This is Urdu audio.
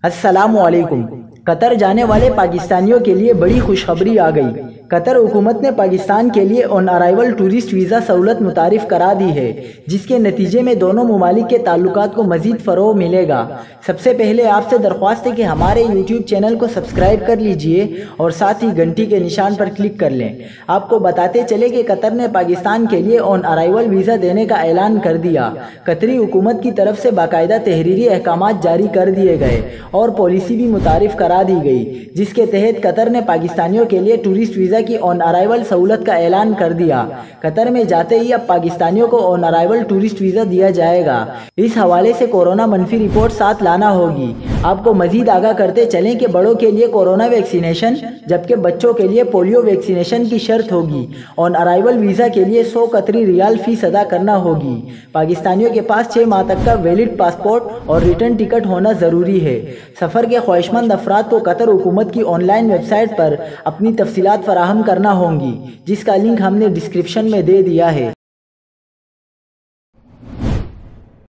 السلام علیکم۔ قطر جانے والے پاکستانیوں کے لیے بڑی خوشخبری آ گئی۔ قطر حکومت نے پاکستان کے لیے آن ارائیول ٹورسٹ ویزہ سہولت متعارف کرا دی ہے، جس کے نتیجے میں دونوں ممالک کے تعلقات کو مزید فروغ ملے گا۔ سب سے پہلے آپ سے درخواست ہے کہ ہمارے یوٹیوب چینل کو سبسکرائب کر لیجئے اور ساتھ ہی گھنٹی کے نشان پر کلک کر لیں۔ آپ کو بتاتے چلے کہ قطر نے پاکستان کے لیے آن ارائیول ویزہ دینے کا اعلان کر دیا۔ قطری حکومت کی طرف سے باقائدہ تحریری احکامات جاری کر دیے گئے اور پالیسی بھی متعارف کرا دی گئی، جس کے تحت قطر نے پاکستانیوں کے لیے ٹورسٹ ویزہ کی آن ارائیول سہولت کا اعلان کر دیا۔ قطر میں جاتے ہی اب پاکستانیوں کو آن ارائیول ٹورسٹ ویزہ دیا جائے گا۔ اس حوالے سے کورونا منفی رپورٹ ساتھ لانا ہوگی۔ آپ کو مزید آگاہ کرتے چلیں کہ بڑوں کے لیے کورونا ویکسینیشن جبکہ بچوں کے لیے پولیو ویکسینیشن کی شرط ہوگی۔ آن ارائیول ویزہ کے لیے 100 قطری ریال فیس ادا کرنا ہوگی۔ پاکستانیوں کے پاس 6 ماہ تک کا ویلڈ پاسپورٹ اور ریٹرن ٹکٹ ہونا ضروری ہے۔ سفر کے خواہشمند افراد کو قطر حکومت کی آن لائن ویب سائٹ پر اپنی تفصیلات فراہم کرنا ہوں گی، جس کا لنک ہم نے ڈسکرپشن میں دے دیا ہے۔